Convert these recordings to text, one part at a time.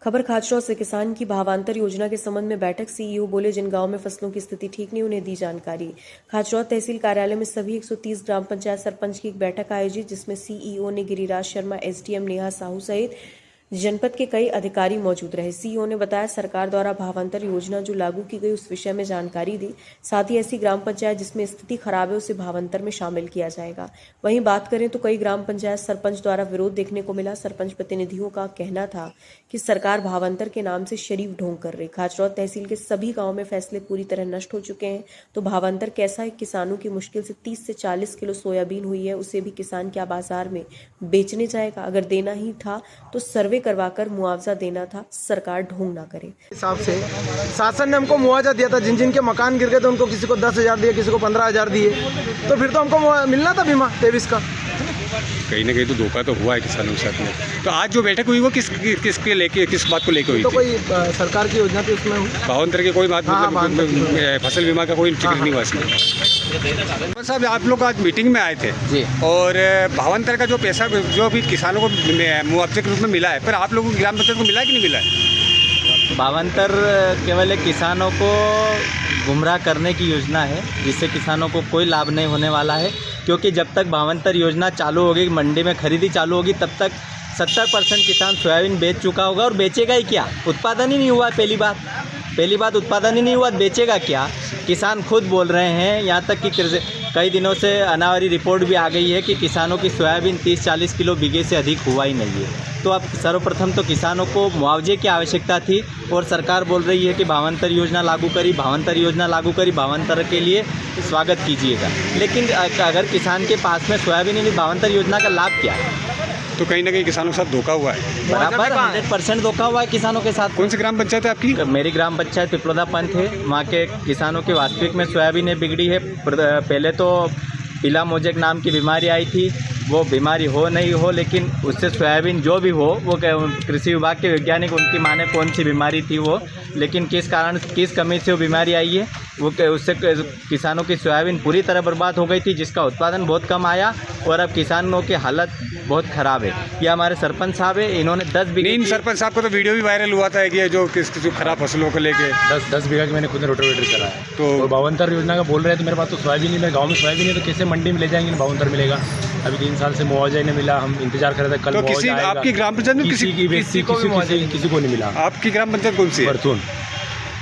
खबर खाचरौद से किसान की भावांतर योजना के संबंध में बैठक। सीईओ बोले, जिन गांव में फसलों की स्थिति ठीक नहीं उन्हें दी जानकारी। खाचरौद तहसील कार्यालय में सभी 130 ग्राम पंचायत सरपंच की एक बैठक आयोजित, जिसमें सीईओ ने गिरिराज शर्मा, एसडीएम नेहा साहू सहित जनपद के कई अधिकारी मौजूद रहे। सीईओ ने बताया, सरकार द्वारा भावांतर योजना जो लागू की गई उस विषय में जानकारी दी। साथ ही ऐसी ग्राम पंचायत जिसमें स्थिति खराब है उसे भावांतर में शामिल किया जाएगा। वहीं बात करें तो कई ग्राम पंचायत सरपंच द्वारा विरोध देखने को मिला। सरपंच प्रतिनिधियों का कहना था कि सरकार भावांतर के नाम से शरीफ ढोंग कर रही। खाचरौद तहसील के सभी गाँव में फैसले पूरी तरह नष्ट हो चुके हैं, तो भावांतर कैसा है। किसानों की मुश्किल से 30 से 40 किलो सोयाबीन हुई है, उसे भी किसान क्या बाजार में बेचने जाएगा। अगर देना ही था तो सर्वे करवाकर मुआवजा देना था, सरकार ढोंग ना करे। हिसाब से शासन ने हमको मुआवजा दिया था, जिन जिन के मकान गिर गए थे उनको किसी को 10,000 दिए, किसी को 15,000 दिए, तो फिर तो हमको मिलना था बीमा 23 का। कहीं ना कहीं तो धोखा तो हुआ है किसानों के साथ में। तो आज जो बैठक हुई वो किस बात को लेकर हुई तो थी? कोई सरकार की योजना थी उसमें भावांतर की कोई बात मतलब फसल बीमा का कोई जिक्र नहीं हुआ इसमें। साहब, आप लोग आज मीटिंग में आए थे जी, और भावांतर का जो पैसा जो अभी किसानों को मुआवजे के रूप में मिला है, पर आप लोगों को ग्राम पंचायत को मिला है कि नहीं मिला है? भावांतर केवल एक किसानों को गुमराह करने की योजना है, जिससे किसानों को कोई लाभ नहीं होने वाला है। क्योंकि जब तक भावांतर योजना चालू होगी, मंडी में खरीदी चालू होगी, तब तक 70% किसान सोयाबीन बेच चुका होगा। और बेचेगा ही क्या? उत्पादन ही नहीं हुआ। पहली बात उत्पादन ही नहीं हुआ, बेचेगा क्या? किसान खुद बोल रहे हैं, यहाँ तक कि कई दिनों से अनावारी रिपोर्ट भी आ गई है कि किसानों की सोयाबीन 30-40 किलो बीघे से अधिक हुआ ही नहीं है। तो अब सर्वप्रथम तो किसानों को मुआवजे की आवश्यकता थी, और सरकार बोल रही है कि भावांतर योजना लागू करी, भावांतर के लिए स्वागत कीजिएगा। लेकिन अगर किसान के पास में सोयाबीन नहीं, भावांतर योजना का लाभ क्या है? तो कहीं ना कहीं किसानों के साथ धोखा हुआ है। बराबर 100% धोखा हुआ है किसानों के साथ। कौन सी ग्राम पंचायत है आपकी? मेरी ग्राम पंचायत पिपलोदा पंथ है। वहाँ के किसानों की वास्तविक में सोयाबीन बिगड़ी है। पहले तो पीला मोजेक नाम की बीमारी आई थी, वो बीमारी हो नहीं हो, लेकिन उससे सोयाबीन जो भी हो, वो कृषि विभाग के वैज्ञानिक उनकी माने कौन सी बीमारी थी वो, लेकिन किस कारण किस कमी से वो बीमारी आई है, वो उससे किसानों की सोयाबीन पूरी तरह बर्बाद हो गई थी, जिसका उत्पादन बहुत कम आया और अब किसानों की हालत बहुत ख़राब है। ये हमारे सरपंच साहब है, इन्होंने 10 बीघे। सरपंच साहब का तो वीडियो भी वायरल हुआ था कि जो खराब फसलों को लेके 10 बीघा की मैंने खुद ने रोटावेटर करा है। तो भावांतर योजना का बोल रहे हैं, तो मेरे पास तो सोयाबीन नहीं, मेरे गाँव में सोयाबीन नहीं, तो कैसे मंडी में ले जाएंगे? भावांतर मिलेगा। अभी 3 साल से मुआवजा ही नहीं मिला, हम इंतजार कर रहे थे कल मुआवजा आएगा। आपकी ग्राम पंचायत में किसी को नहीं मिला। आपकी ग्राम पंचायत कौन सी है? बरथून।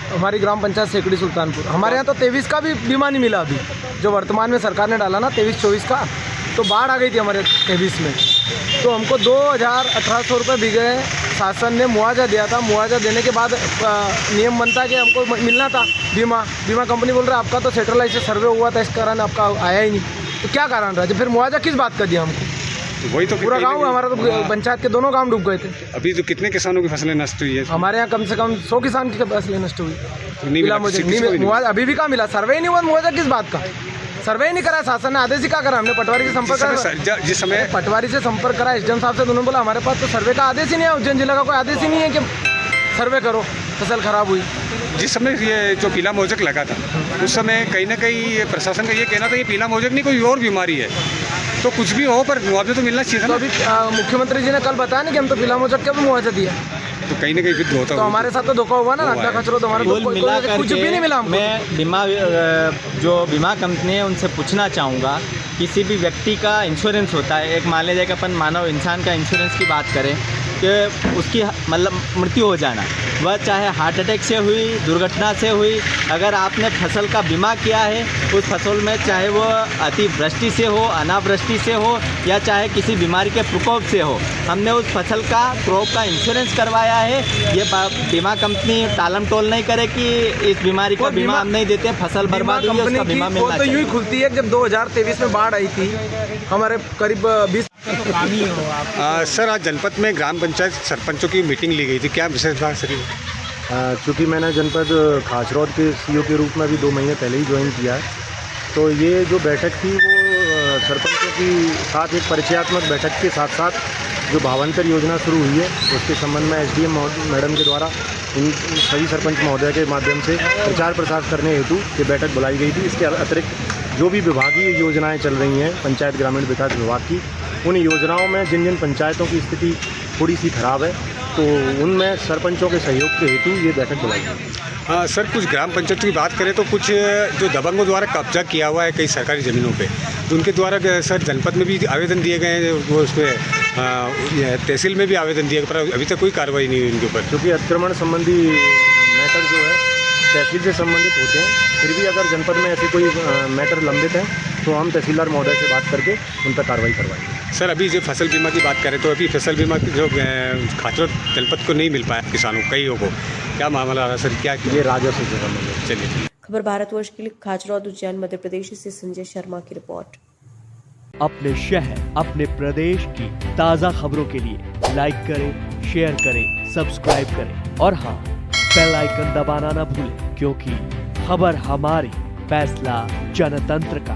हमारी ग्राम पंचायत सेकड़ी सुल्तानपुर। हमारे यहाँ तो 23 का भी बीमा नहीं मिला अभी, जो वर्तमान में सरकार ने डाला ना 23-24 का, तो बाढ़ आ गई थी हमारे 23 में, तो हमको 2,1800 रुपये बीघे शासन ने मुआवजा दिया था। मुआवजा देने के बाद नियम बनता कि हमको मिलना था बीमा कंपनी बोल रहा है आपका तो सेंट्रलाइज सर्वे हुआ था, इस कारण आपका आया ही नहीं। तो क्या कारण रहा? फिर मुआवजा किस बात का दिया हमको? वही तो पूरा गांव, हमारा तो पंचायत के दोनों गांव डूब गए थे। अभी तो कितने किसानों की फसलें नष्ट हुई है? हमारे यहाँ कम से कम 100 किसान की फसलें नष्ट हुई। मुआवजा अभी भी कहाँ मिला? सर्वे ही नहीं हुआ, मुआवजा किस बात का? सर्वे ही नहीं करा शासन ने, आदेश ही क्या करा? हमने पटवारी से संपर्क करा, जिस समय पटवारी से संपर्क करा, एसडीएम साहब से, उन्होंने बोला हमारे पास तो सर्वे का आदेश ही नहीं है, उज्जैन जिला का कोई आदेश ही नहीं है कि सर्वे करो, फसल खराब हुई। जिस समय ये जो पीला मोजेक लगा था, उस समय कहीं ना कहीं प्रशासन का ये कहना था ये पीला मोजेक नहीं, कोई और बीमारी है, तो कुछ भी हो पर मुआवजा तो मिलना चाहिए था। तो अभी मुख्यमंत्री जी ने कल बताया ना कि हम तो पीला मोजेक का भी मुआवजा दिया, तो कहीं ना कहीं फिर धोखा, तो हमारे साथ तो धोखा हुआ ना। नाटक खाचरौद हमारे तो कुछ भी नहीं मिला हमको। मैं जो बीमा कंपनी है उनसे पूछना चाहूँगा, किसी भी व्यक्ति का इंश्योरेंस होता है, एक मान लीजिए कि अपन मानव इंसान का इंश्योरेंस की बात करें कि उसकी मतलब मृत्यु हो जाना, वह चाहे हार्ट अटैक से हुई, दुर्घटना से हुई, अगर आपने फसल का बीमा किया है, उस फसल में चाहे वो अतिवृष्टि से हो, अनावृष्टि से हो, या चाहे किसी बीमारी के प्रकोप से हो, हमने उस फसल का क्रॉप का इंश्योरेंस करवाया है। ये बीमा कंपनी टालम टोल नहीं करे कि इस बीमारी का बीमा हम नहीं देते, फसल बर्बाद हुई है उसका बीमा मिलना चाहिए। तो यूँ खुलती है, जब 2023 में बाढ़ आई थी, हमारे करीब 20 सर, आज जनपद में ग्राम पंचायत सरपंचों की मीटिंग ली गई थी, क्या विशेष बात सर? चूँकि मैंने जनपद खाचरौद के सीईओ के रूप में अभी 2 महीने पहले ही ज्वाइन किया है, तो ये जो बैठक थी वो सरपंचों की साथ एक परिचयात्मक बैठक के साथ साथ जो भावांतर योजना शुरू हुई है उसके संबंध में एसडीएम मैडम के द्वारा इन सभी सरपंच महोदय के माध्यम से प्रचार प्रसार करने हेतु ये बैठक बुलाई गई थी। इसके अतिरिक्त जो भी विभागीय योजनाएं चल रही हैं पंचायत ग्रामीण विकास विभाग की, उन योजनाओं में जिन जिन पंचायतों की स्थिति थोड़ी सी खराब है तो उनमें सरपंचों के सहयोग के हेतु ये बैठक बुलाई गई। हाँ सर, कुछ ग्राम पंचायत की बात करें तो कुछ जो दबंगों द्वारा कब्जा किया हुआ है कई सरकारी ज़मीनों पे, तो उनके द्वारा सर जनपद में भी आवेदन दिए गए हैं, वो उसमें तहसील में भी आवेदन दिए गए, पर अभी तक कोई कार्रवाई नहीं हुई इनके ऊपर। क्योंकि अतिक्रमण संबंधी मैटर जो है तहसील से संबंधित होते हैं, फिर भी अगर जनपद में ऐसे कोई मैटर लंबित है तो हम तहसीलदार महोदय से बात करके उन पर कार्रवाई करवाएंगे। सर अभी जो फसल बीमा की बात करें तो अभी फसल बीमा जो खाचर जनपद को नहीं मिल पाया किसानों कईयों को, क्या मामला रहा सर, क्या ये राजस्व से संबंधित है। चलिए। खबर भारतवर्ष के लिए खाचरौद उज्जैन मध्य प्रदेश से संजय शर्मा की रिपोर्ट। अपने शहर अपने प्रदेश की ताज़ा खबरों के लिए लाइक करें, शेयर करें, सब्सक्राइब करें और हाँ, बेल आइकन दबाना ना भूलें, क्योंकि खबर हमारी, फैसला जनतंत्र का।